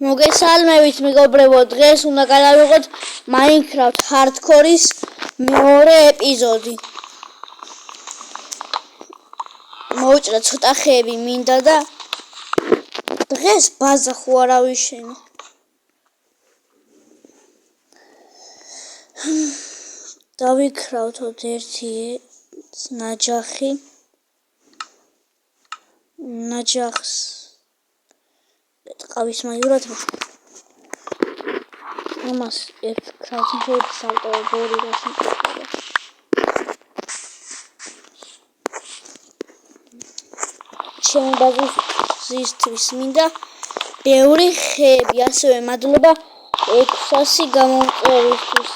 მოგესალმებით მეგობრებო, დღეს უნდა გადავიღოთ Minecraft Hardcore-ის მეორე ეპიზოდი. მოვუჭრა ცოტა ხეები მინდა და დღეს ბაზა ხო არ ავიშენო. დავიქრავთოთ ერთი ნაჯახს ყავის მაიურად ამას ერთ კრაუნდ სალტოვორი რასინკება ჩემი ბაზისთვის მინდა ბევრი ხეები, ასევე მადლობა 600 გამომწერისთვის.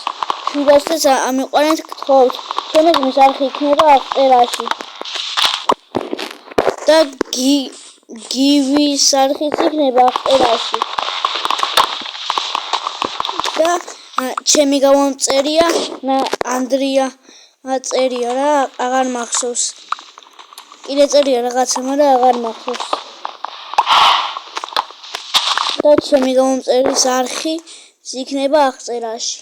ვიდეოს ამიყვანეთ, გთხოვთ, ჩემი გმის არხი იქნება აღწერაში და გივის არხიც იქნება აღწერაში და ჩემი გამომწერია ანდრია წერია რა აღარ მახსოვს კიდე წერია რაღაცა მაგრამ აღარ მახსოვს და ჩემი გამომწერის არხი იქნება აღწერაში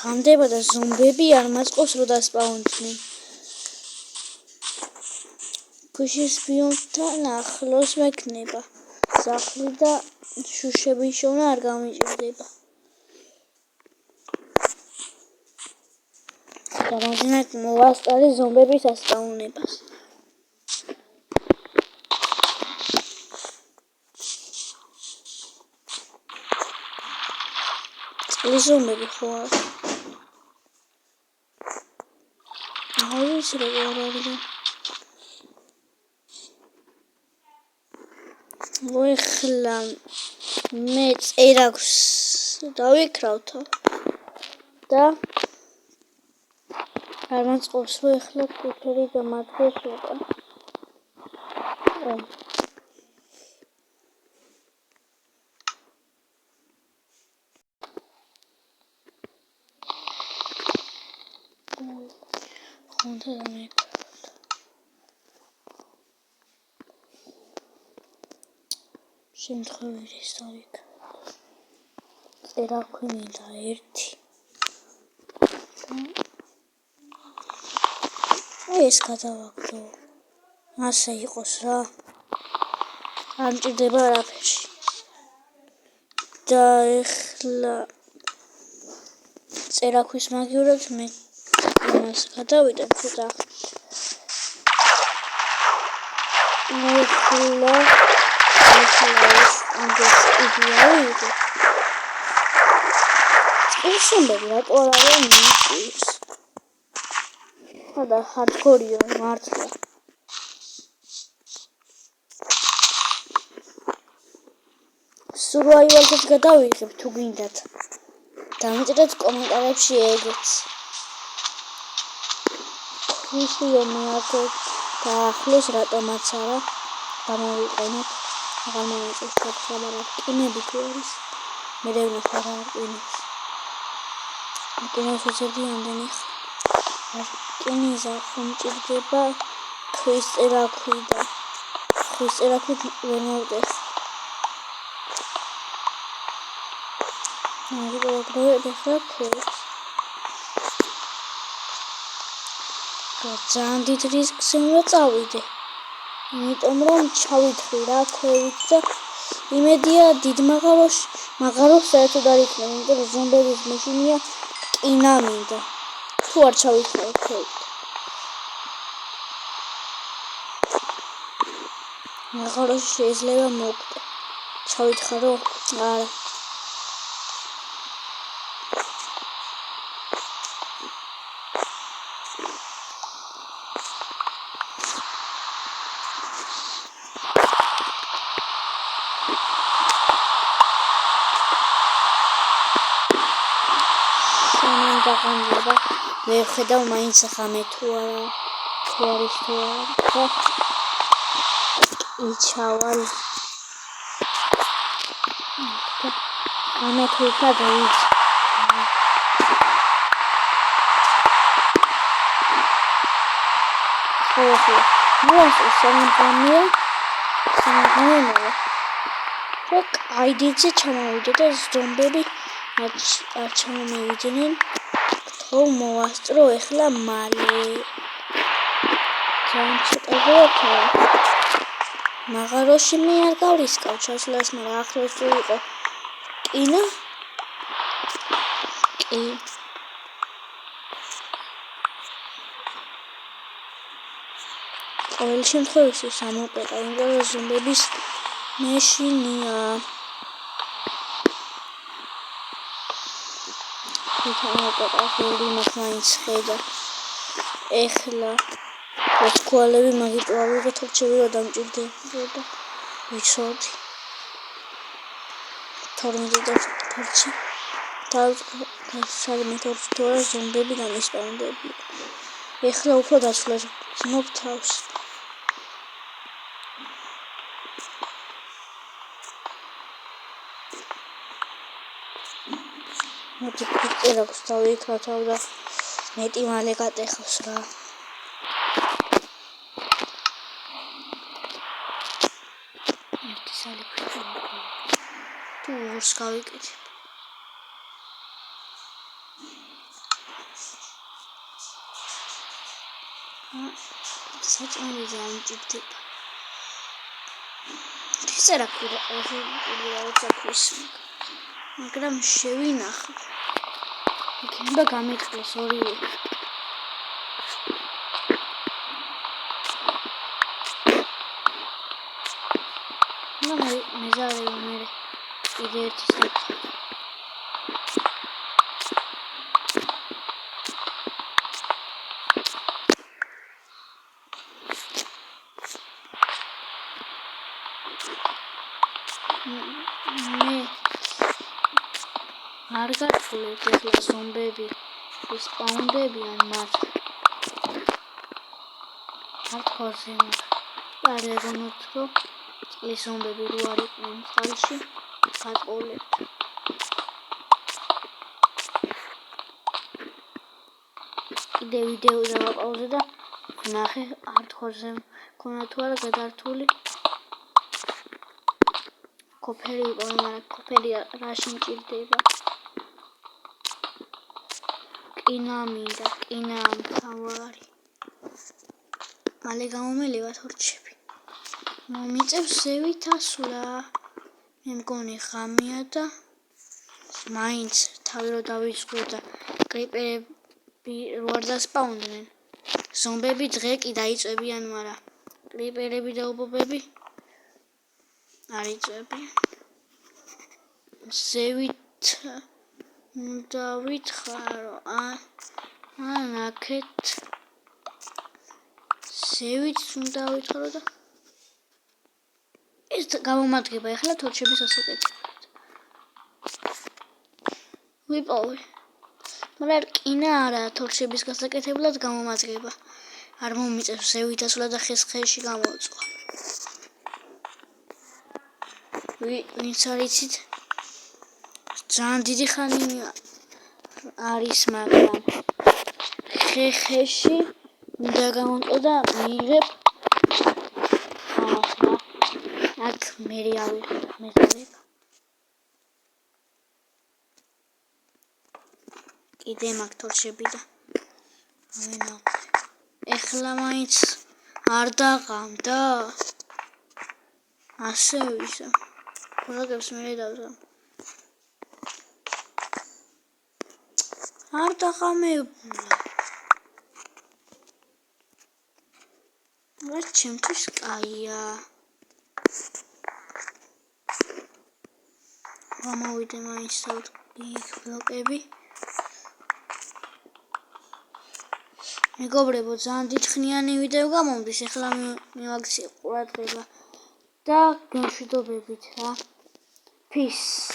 გამდება და ზომბები არ მაწყობს რო დასპაუნდნენ. ქუჩის ბიომთან ახლოს მექნება. სახლი და შუშების შოვნა არ გამიჭირდება. გამოგინათ მოვასწარი ზომბების დასპაუნებას. ზომბები ხო არა? ვეხლა მე წერაქვს დავიქრავთო და არ მაწყობს ვეხლა კუთერი დამატდეს უკან ხონდა დამეკრავთ შემთხვევით დავიქრავთ წერაქვი მინდა ერთი ეს გადავაგდო ასე იყოს რა არ მჭირდება არაფერში და ეხლა წერაქვის მაგივრად მე ამას გადავიტან ცოტა ეხლა ამას იდეალია ისინი რატო არ არის მიწის და hardcore-ია მართლა survival-ს გადავიღებ თუ გინდათ დამიწერეთ კომენტარებში ეგეც ისინი მეაკე და ახლოს რატომაც არა გამოვიყენოთ აღარ მომეწევს ხაბარა კინები თუ არის მე ვნახავ რა კინებს კინოს უწევდი ამდენი კინიზა ხომ ჭირდება ქვის წერაქვი და ქვის წერაქვით ვერ მოვდეხ ძალიან დიდ რისკს უნდა წავიდე იმიტომ რომ ჩავითხრი რა ქვევით და იმედია დიდ მაღაროს საერთოდ არ იქნება იმიტომ რომ ზომბების მეშინია კინა მინდა თუ არ ჩავითხრე ქვევით მაღაროში შეიძლება მოვკვდე ჩავითხარო არა მე ვხედავ მაინც ხამე თუ არა თუ არის თუ არა იჩავალ ამე თუ იქნა დავიც. ხო. მოასწრე სამგანია. სამგანია. აი დიცი ჩამოვიდა და ზომბები არ ჩამომივიდნენ. ხო მოასწრო ეხლა მალე. ძალიან ცოტა მაღაროში მე არ გავრისკავ ჩასვლას, მაგრამ ახლოს თუ იყო კინო. კი. ყოველ შემთხვევაში სამოპეტა, იმიტომ რომ ზომბების მეშინია. სამოპეტა ხელი მაინც ხედა. ეხლა როსკოლები მაგიტოვი და თორჩები რა დამჭირდება. ვიცოდი. 12 თორჩი. თავი მეთორჩი თორე ზომბები გამისპაუნდები. ეხლა უფრო დაცვლად ძნობ თავს. მოდი ფიქრობს თავი ქათავ და მეტი მალე გატეხავს რა. ერთი სალი ფიქრობ. თუ ორს გავიკეთებ. საჭმელი ძალიან მჭირდება. ისე რა ქვია, მაგრამ შევინახო. იქნება გამიწყდეს ორივე. მეზარე მე კიდე ერთი საკითხი. მე არ გართულებ ეხლა ზომბები ისპაუნდებიან მათ ჰარდკორზე არ ეგონოთ რომ წყლის ზომბები რო არ იყვნენ წყალში გატყოლებთ კიდე ვიდეო დავაპაუზე და ვნახე ჰარდკორზე მქონა თუ არა გადართული კოფერი იყო მაგრამ კოფერი რაში მჭირდება კინა მთავარი მალე გამომელევა თორჩები მომიწევს ზევით ასვლა მე მგონი ღამეა და მაინც თავი რო დავიწყო და კრიპერები რო არ დასპაუნდნენ ზომბები დღე კი დაიწვევიან მაგრამ კრიპერები და ობობები არ იწვევიან ზევით უნდა ვითხარო ანაკეთ ზევით უნდა ვითხარო და ეს გამომადგება ახლა თორჩების ასაკეთებლად ვიპოვე მაგრამ კინა არა თორჩების გასაკეთებლად გამომადგება არ მომიწევს ზევით ასვლა და ხეში გამოუწყო ვინც არ იცით ძალიან დიდი ხანი არის მაგრამ ხეში უნდა გამომწყო და მიიღებ აქ მერი ავიღებ მეზარება კიდე მაგ თორჩები და ეხლა მაინც არ დაღამდა ასე ვისა პროგრამს მე დავზამ არ დაღამებულა რა ჩემთვის კაია გამოვიდე მაინც თავთ იქ ბლოკები მეგობრებო ძალიან დიდხნიანი ვიდეო გამომდის ეხლა მივაქციე ყურადღება და გემშვიდობებით რა peace